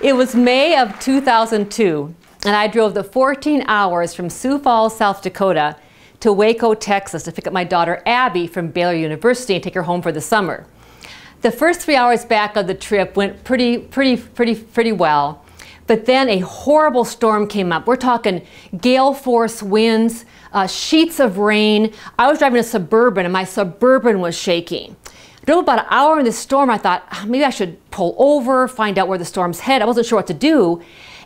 It was May of 2002, and I drove the 14 hours from Sioux Falls, South Dakota to Waco, Texas to pick up my daughter Abby from Baylor University and take her home for the summer. The first 3 hours back of the trip went pretty well, but then a horrible storm came up. We're talking gale force winds, sheets of rain. I was driving a Suburban and my Suburban was shaking. I drove about an hour in the storm. I thought maybe I should pull over, find out where the storm's headed. I wasn't sure what to do.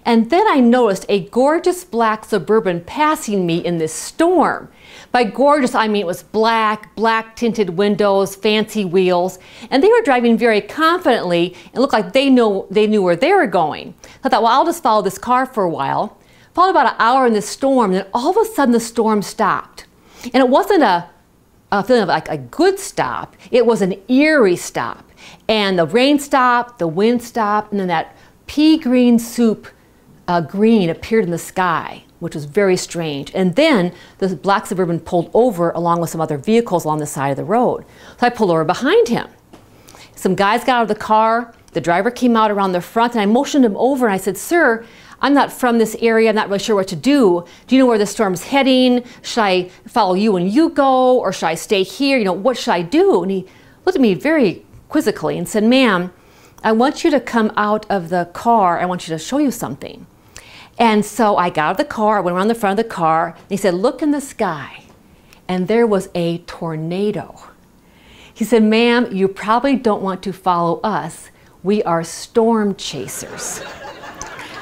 And then I noticed a gorgeous black Suburban passing me in this storm. By gorgeous, I mean it was black tinted windows, fancy wheels, and they were driving very confidently and looked like they knew where they were going. I thought, well, I'll just follow this car for a while. Followed about an hour in this storm, and then all of a sudden the storm stopped. And it wasn't a feeling of like a good stop, it was an eerie stop. And the rain stopped, the wind stopped, and then that pea green soup green appeared in the sky, which was very strange. And then the black Suburban pulled over along with some other vehicles along the side of the road. So I pulled over behind him. Some guys got out of the car, the driver came out around the front, and I motioned him over and I said, "Sir, I'm not from this area, I'm not really sure what to do. Do you know where the storm's heading? Should I follow you when you go, or should I stay here? You know, what should I do?" And he looked at me very quizzically and said, "Ma'am, I want you to come out of the car. I want you to show you something." And so I got out of the car, I went around the front of the car, and he said, "Look in the sky." And there was a tornado. He said, "Ma'am, you probably don't want to follow us. We are storm chasers."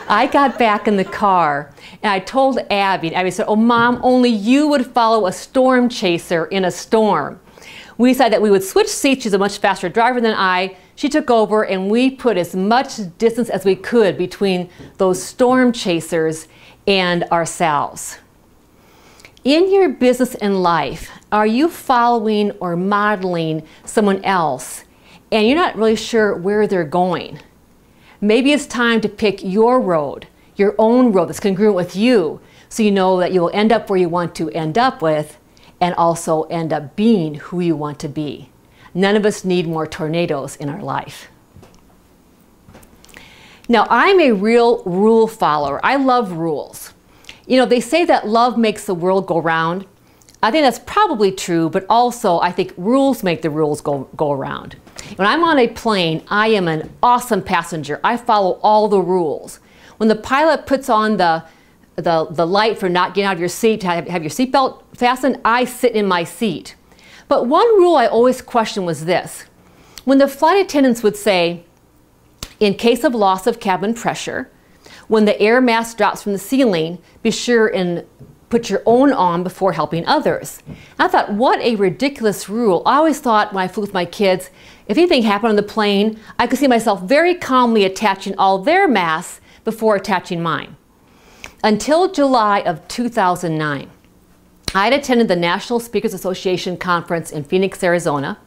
I got back in the car and I told Abby, and Abby said, "Oh, Mom, only you would follow a storm chaser in a storm." We decided that we would switch seats. She's a much faster driver than I. She took over and we put as much distance as we could between those storm chasers and ourselves. In your business and life, are you following or modeling someone else and you're not really sure where they're going? Maybe it's time to pick your road, your own road that's congruent with you, so you know that you will end up where you want to end up with and also end up being who you want to be. None of us need more tornadoes in our life. Now, I'm a real rule follower. I love rules. You know, they say that love makes the world go round. I think that's probably true, but also I think rules make the rules go around. When I'm on a plane, I am an awesome passenger. I follow all the rules. When the pilot puts on the light for not getting out of your seat to have your seatbelt fastened, I sit in my seat. But one rule I always questioned was this. When the flight attendants would say, "In case of loss of cabin pressure, when the air mask drops from the ceiling, be sure and put your own on before helping others." I thought, what a ridiculous rule. I always thought when I flew with my kids, if anything happened on the plane, I could see myself very calmly attaching all their masks before attaching mine. Until July of 2009, I had attended the National Speakers Association conference in Phoenix, Arizona,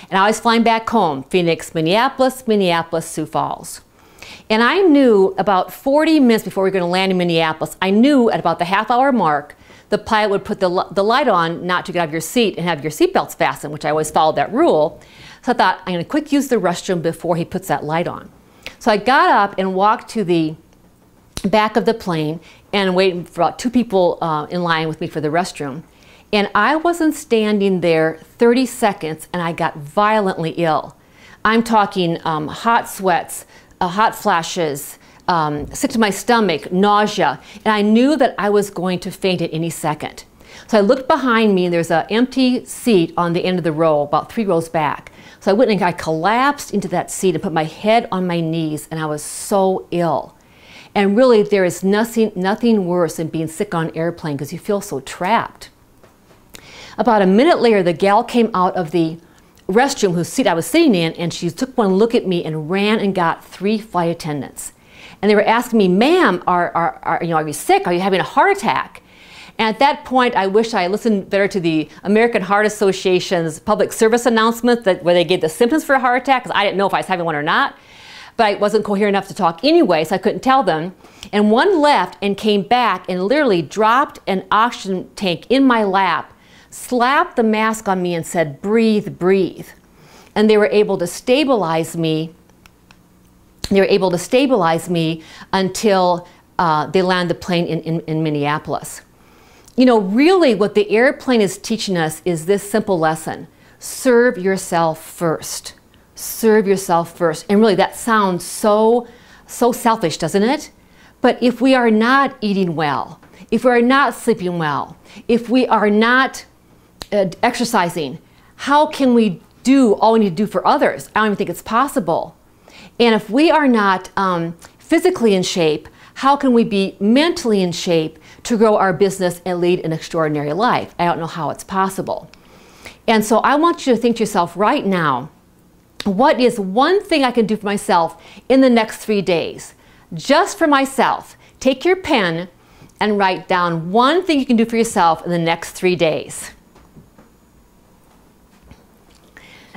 and I was flying back home, Phoenix, Minneapolis, Minneapolis, Sioux Falls. And I knew about 40 minutes before we were going to land in Minneapolis, I knew at about the half-hour mark, the pilot would put the light on not to get out of your seat and have your seatbelts fastened, which I always followed that rule. So I thought, I'm going to quick use the restroom before he puts that light on. So I got up and walked to the back of the plane and waited for about 2 people in line with me for the restroom. And I wasn't standing there 30 seconds and I got violently ill. I'm talking hot sweats, hot flashes, sick to my stomach, nausea, and I knew that I was going to faint at any second. So I looked behind me and there's an empty seat on the end of the row, about 3 rows back. So I went and I collapsed into that seat and put my head on my knees, and I was so ill. And really, there is nothing worse than being sick on an airplane because you feel so trapped. About a minute later, the gal came out of the restroom whose seat I was sitting in, and she took one look at me and ran and got 3 flight attendants. And they were asking me, "Ma'am, are you sick? Are you having a heart attack?" And at that point, I wish I had listened better to the American Heart Association's public service announcement where they gave the symptoms for a heart attack, because I didn't know if I was having one or not. But I wasn't coherent enough to talk anyway, so I couldn't tell them. And one left and came back and literally dropped an oxygen tank in my lap, slapped the mask on me and said, "Breathe, breathe." And they were able to stabilize me They were able to stabilize me until they landed the plane in Minneapolis. You know, really what the airplane is teaching us is this simple lesson: serve yourself first. Serve yourself first. And really that sounds so selfish, doesn't it? But if we are not eating well, if we are not sleeping well, if we are not exercising, how can we do all we need to do for others? I don't even think it's possible. And if we are not physically in shape, how can we be mentally in shape to grow our business and lead an extraordinary life? I don't know how it's possible. And so I want you to think to yourself right now, what is one thing I can do for myself in the next 3 days? Just for myself. Take your pen and write down one thing you can do for yourself in the next 3 days.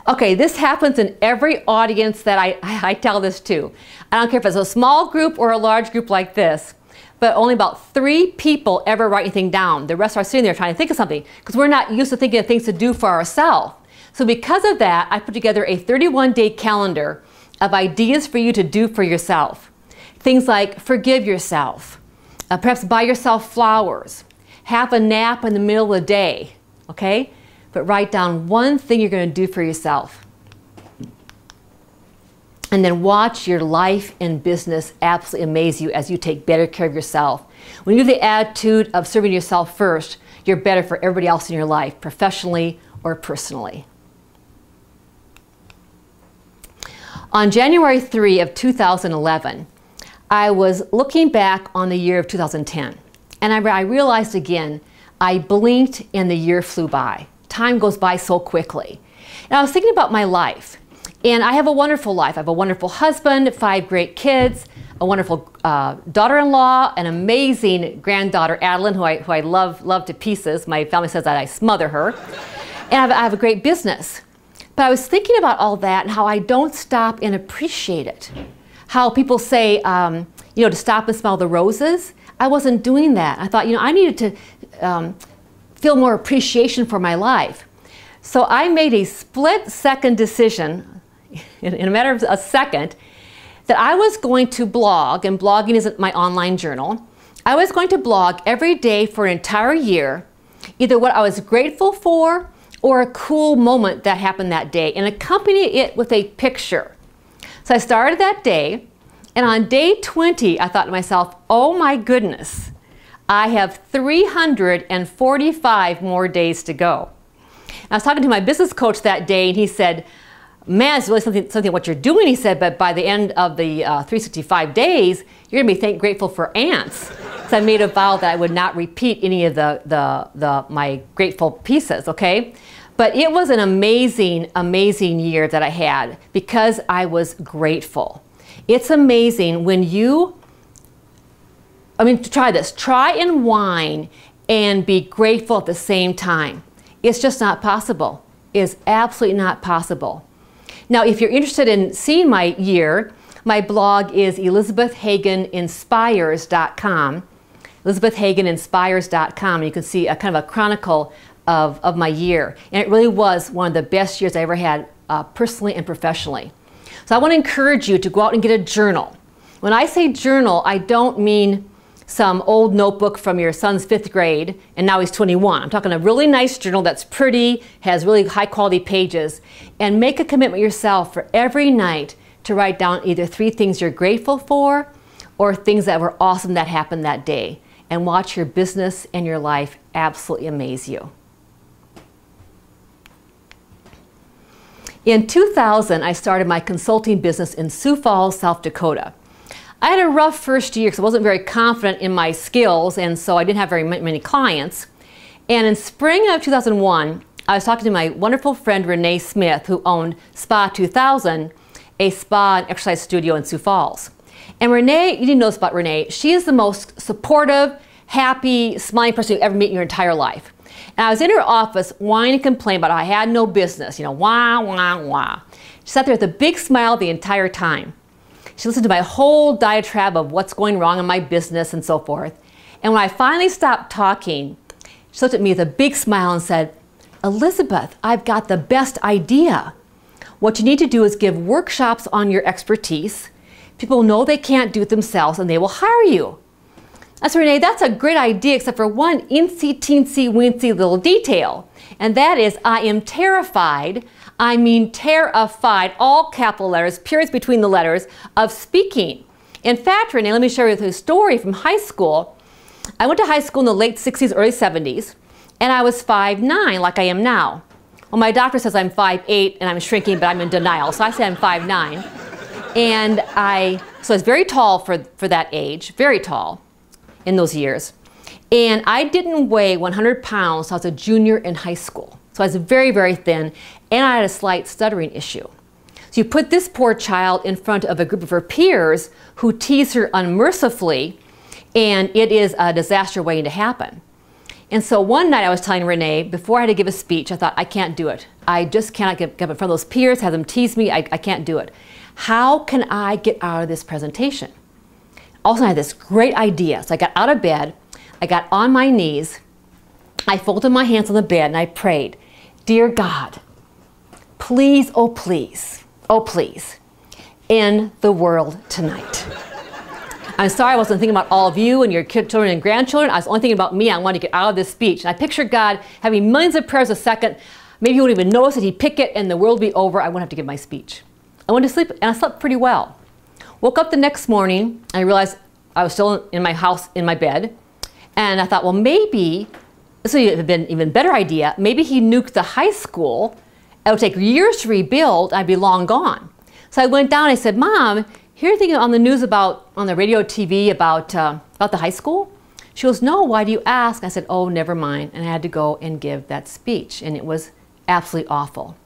Okay, this happens in every audience that I tell this to. I don't care if it's a small group or a large group like this, but only about 3 people ever write anything down. The rest are sitting there trying to think of something because we're not used to thinking of things to do for ourselves. So because of that, I put together a 31-day calendar of ideas for you to do for yourself. Things like forgive yourself, perhaps buy yourself flowers, have a nap in the middle of the day, okay? But write down one thing you're going to do for yourself. And then watch your life and business absolutely amaze you as you take better care of yourself. When you have the attitude of serving yourself first, you're better for everybody else in your life, professionally or personally. On January 3 of 2011, I was looking back on the year of 2010. And I realized again, I blinked and the year flew by. Time goes by so quickly. And I was thinking about my life. And I have a wonderful life. I have a wonderful husband, 5 great kids, a wonderful daughter-in-law, an amazing granddaughter, Adeline, who I love to pieces. My family says that I smother her. And I have a great business. But I was thinking about all that and how I don't stop and appreciate it. How people say, you know, to stop and smell the roses. I wasn't doing that. I thought, you know, I needed to feel more appreciation for my life. So I made a split-second decision, in a matter of a second, that I was going to blog, and blogging isn't my online journal. I was going to blog every day for an entire year, either what I was grateful for or a cool moment that happened that day, and accompany it with a picture. So I started that day, and on day 20, I thought to myself, oh my goodness, I have 345 more days to go. And I was talking to my business coach that day, and he said, man, it's really something what you're doing, he said, but by the end of the 365 days, you're going to be grateful for ants. So I made a vow that I would not repeat any of my grateful pieces, okay? But it was an amazing, amazing year that I had because I was grateful. It's amazing when you, try this. Try and whine and be grateful at the same time. It's just not possible. It's absolutely not possible. Now, if you're interested in seeing my year, my blog is ElizabethHagenInspires.com. ElizabethHagenInspires.com. You can see a kind of a chronicle of my year. And it really was one of the best years I ever had personally and professionally. So I want to encourage you to go out and get a journal. When I say journal, I don't mean some old notebook from your son's 5th grade and now he's 21. I'm talking a really nice journal that's pretty, has really high quality pages, and make a commitment yourself for every night to write down either 3 things you're grateful for or things that were awesome that happened that day, and watch your business and your life absolutely amaze you. In 2000, I started my consulting business in Sioux Falls, South Dakota. I had a rough first year because I wasn't very confident in my skills, and so I didn't have very many clients. And in spring of 2001, I was talking to my wonderful friend Renee Smith, who owned Spa 2000, a spa and exercise studio in Sioux Falls. And Renee, you didn't know this about Renee, she is the most supportive, happy, smiling person you ever meet in your entire life. And I was in her office whining and complaining about how I had no business, you know, wah, wah, wah. She sat there with a big smile the entire time. She listened to my whole diatribe of what's going wrong in my business and so forth. And when I finally stopped talking, she looked at me with a big smile and said, Elizabeth, I've got the best idea. What you need to do is give workshops on your expertise, People know they can't do it themselves and they will hire you. I said, Renee, that's a great idea except for one incy, teensy, wincy little detail. And that is, I am terrified, I mean terrified, all capital letters, periods between the letters, of speaking. In fact, Renee, let me share with you a story from high school. I went to high school in the late 60s, early 70s, and I was 5'9", like I am now. Well, my doctor says I'm 5'8", and I'm shrinking, but I'm in denial, so I say I'm 5'9". And so I was very tall for that age, very tall in those years. And I didn't weigh 100 pounds, so I was a junior in high school. So I was very, very thin, and I had a slight stuttering issue. So you put this poor child in front of a group of her peers who tease her unmercifully, and it is a disaster waiting to happen. And so one night I was telling Renee, before I had to give a speech, I thought, I can't do it. I just cannot get up in front of those peers, have them tease me, I can't do it. How can I get out of this presentation? Also, I had this great idea. So I got out of bed, I got on my knees, I folded my hands on the bed and I prayed, Dear God, please, oh please, end the world tonight. I'm sorry I wasn't thinking about all of you and your children and grandchildren. I was only thinking about me. I wanted to get out of this speech. And I pictured God having millions of prayers a second. Maybe he wouldn't even notice it. He'd pick it and the world would be over. I wouldn't have to give my speech. I went to sleep and I slept pretty well. Woke up the next morning and I realized I was still in my house in my bed. And I thought, well, maybe, this would have been an even better idea. Maybe he nuked the high school. It would take years to rebuild. I'd be long gone. So I went down and I said, Mom, hear anything on the news about, on the radio, TV about the high school? She goes, no, why do you ask? I said, oh, never mind. And I had to go and give that speech. And it was absolutely awful.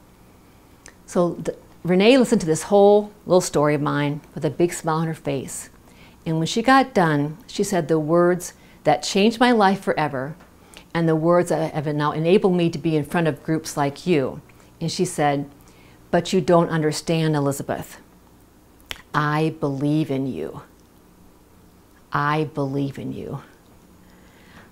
So Renee listened to this whole little story of mine with a big smile on her face. And when she got done, she said the words that changed my life forever and the words that have now enabled me to be in front of groups like you. And she said, but you don't understand, Elizabeth. I believe in you. I believe in you.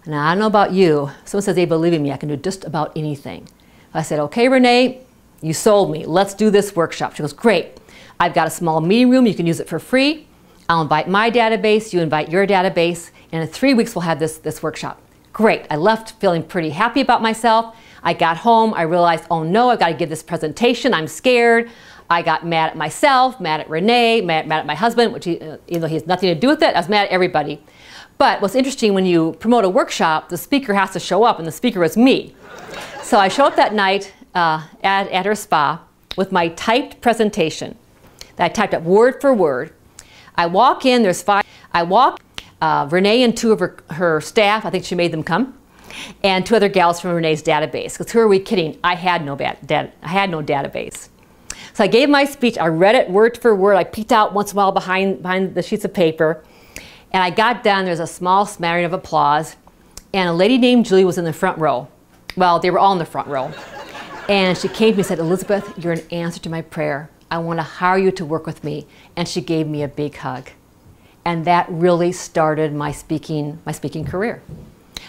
Now, I don't know about you. If someone says they believe in me, I can do just about anything. I said, okay, Renee, you sold me. Let's do this workshop. She goes, great. I've got a small meeting room. You can use it for free. I'll invite my database. You invite your database. And in 3 weeks, we'll have this workshop. Great. I left feeling pretty happy about myself. I got home. I realized, oh no, I've got to give this presentation. I'm scared. I got mad at myself, mad at Renee, mad at my husband, which even though he has nothing to do with it, I was mad at everybody. But what's interesting, when you promote a workshop, the speaker has to show up, and the speaker was me. So I show up that night at her spa with my typed presentation that I typed up word for word. I walk in, there's 5. I walk, Renee and 2 of her staff, I think she made them come, and 2 other gals from Renee's database. Because who are we kidding? I had no database. So I gave my speech, I read it word for word, I peeked out once in a while behind the sheets of paper, and I got done, there's a small smattering of applause, and a lady named Julie was in the front row. Well, they were all in the front row. And she came to me and said, Elizabeth, you're an answer to my prayer. I want to hire you to work with me. And she gave me a big hug. And that really started my speaking career.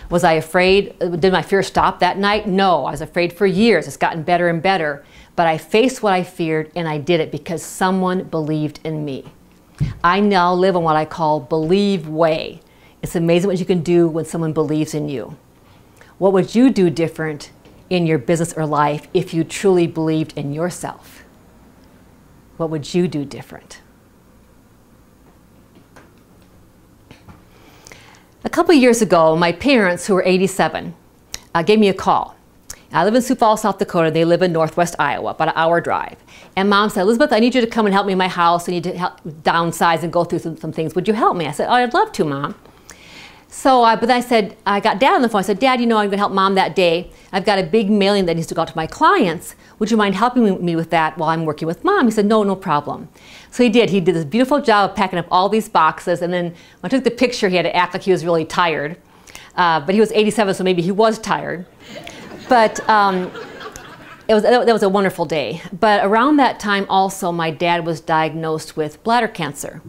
Was I afraid? Did my fear stop that night? No, I was afraid for years. It's gotten better and better. But I faced what I feared, and I did it because someone believed in me. I now live on what I call believe way. It's amazing what you can do when someone believes in you. What would you do different in your business or life if you truly believed in yourself? What would you do different? A couple of years ago, my parents, who were 87, gave me a call. I live in Sioux Falls, South Dakota. They live in northwest Iowa, about an hour drive. And Mom said, Elizabeth, I need you to come and help me in my house. I need to help downsize and go through some things. Would you help me? I said, oh, I'd love to, Mom. So, but then I said, I got Dad on the phone. I said, Dad, you know I'm going to help Mom that day. I've got a big mailing that needs to go out to my clients. Would you mind helping me with that while I'm working with Mom? He said, no, no problem. So he did. He did this beautiful job of packing up all these boxes. And then when I took the picture, he had to act like he was really tired. But he was 87, so maybe he was tired. But that was a wonderful day. But around that time also, my dad was diagnosed with bladder cancer.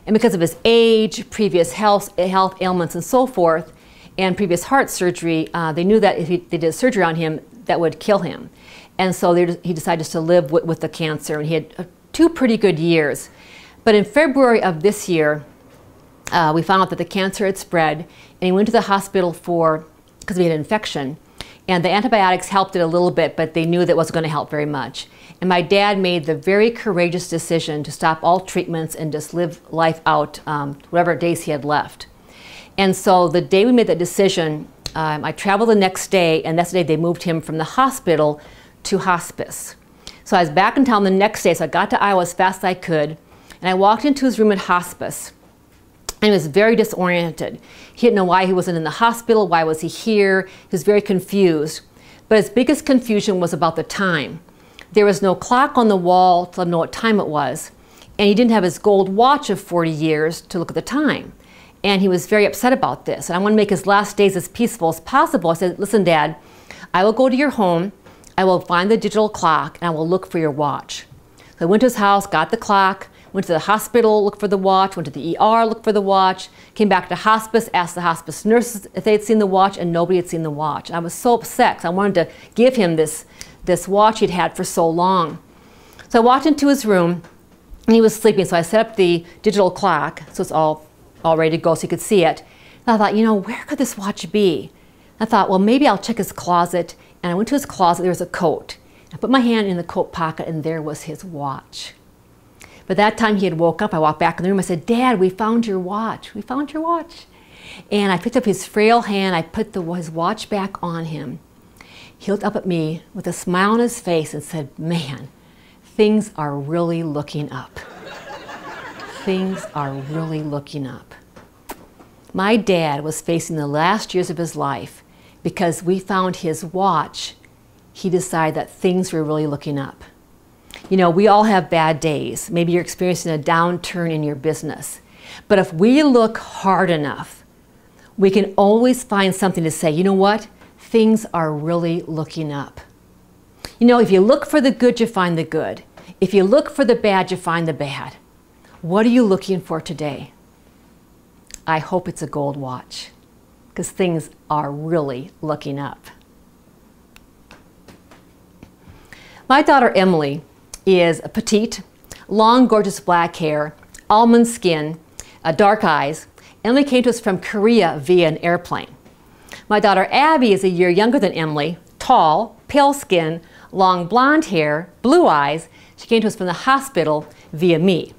And because of his age, previous health ailments and so forth, and previous heart surgery, they knew that if they did surgery on him, that would kill him. And so he decided just to live with the cancer. And he had 2 pretty good years. But in February of this year, we found out that the cancer had spread, and he went to the hospital because he had an infection. And the antibiotics helped it a little bit, but they knew that wasn't going to help very much. And my dad made the very courageous decision to stop all treatments and just live life out whatever days he had left. And so the day we made that decision, I traveled the next day, and that's the day they moved him from the hospital to hospice. So I was back in town the next day, so I got to Iowa as fast as I could, and I walked into his room at hospice, and he was very disoriented. He didn't know why he wasn't in the hospital, why was he here. He was very confused. But his biggest confusion was about the time. There was no clock on the wall to let him know what time it was, and he didn't have his gold watch of 40 years to look at the time. And he was very upset about this. And I want to make his last days as peaceful as possible. I said, listen, Dad, I will go to your home, I will find the digital clock, and I will look for your watch. So I went to his house, got the clock, went to the hospital, looked for the watch, went to the ER, looked for the watch, came back to hospice, asked the hospice nurses if they had seen the watch, and nobody had seen the watch. I was so upset because I wanted to give him this watch he'd had for so long. So I walked into his room, and he was sleeping, so I set up the digital clock, so it's all ready to go so you could see it. And I thought, you know, where could this watch be? I thought, well, maybe I'll check his closet. And I went to his closet, there was a coat. I put my hand in the coat pocket, and there was his watch. But that time he had woke up, I walked back in the room, I said, Dad, we found your watch. We found your watch. And I picked up his frail hand, I put his watch back on him. He looked up at me with a smile on his face and said, man, things are really looking up. Things are really looking up. My dad was facing the last years of his life because we found his watch. He decided that things were really looking up. You know, we all have bad days. Maybe you're experiencing a downturn in your business. But if we look hard enough, we can always find something to say, you know what? Things are really looking up. You know, if you look for the good, you find the good. If you look for the bad, you find the bad. What are you looking for today? I hope it's a gold watch, because things are really looking up. My daughter Emily is petite, long, gorgeous black hair, almond skin, dark eyes. Emily came to us from Korea via an airplane. My daughter Abby is a year younger than Emily, tall, pale skin, long blonde hair, blue eyes. She came to us from the hospital via me.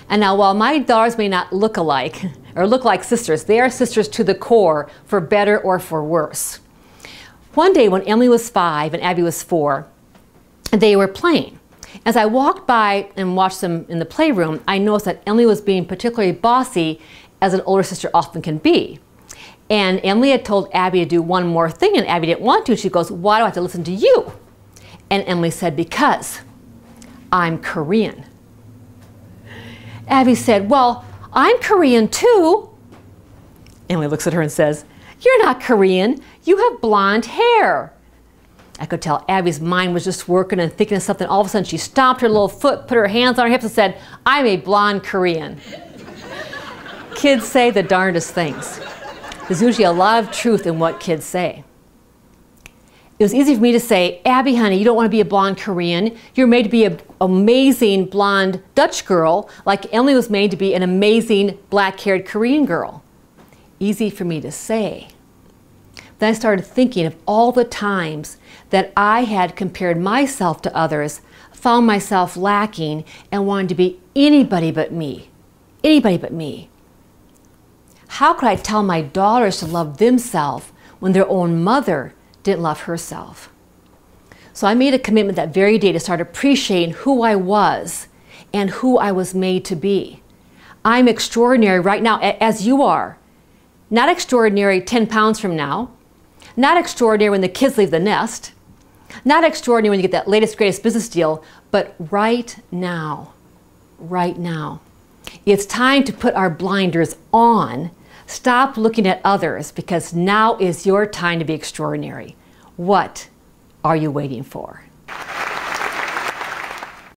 And now, while my daughters may not look alike, or look like sisters, they are sisters to the core, for better or for worse. One day when Emily was 5 and Abby was 4, they were playing. As I walked by and watched them in the playroom, I noticed that Emily was being particularly bossy, as an older sister often can be. And Emily had told Abby to do one more thing, and Abby didn't want to. She goes, why do I have to listen to you? And Emily said, because I'm Korean. Abby said, well, I'm Korean too. Emily looks at her and says, you're not Korean. You have blonde hair. I could tell Abby's mind was just working and thinking of something. All of a sudden, she stomped her little foot, put her hands on her hips, and said, I'm a blonde Korean. Kids say the darndest things. There's usually a lot of truth in what kids say. It was easy for me to say, Abby, honey, you don't want to be a blonde Korean. You're made to be an amazing blonde Dutch girl, like Emily was made to be an amazing black-haired Korean girl. Easy for me to say. Then I started thinking of all the times that I had compared myself to others, found myself lacking, and wanted to be anybody but me. Anybody but me. How could I tell my daughters to love themselves when their own mother didn't love herself? So I made a commitment that very day to start appreciating who I was and who I was made to be. I'm extraordinary right now, as you are. Not extraordinary 10 pounds from now. Not extraordinary when the kids leave the nest. Not extraordinary when you get that latest, greatest business deal, but right now. Right now. It's time to put our blinders on. Stop looking at others, because now is your time to be extraordinary. What are you waiting for?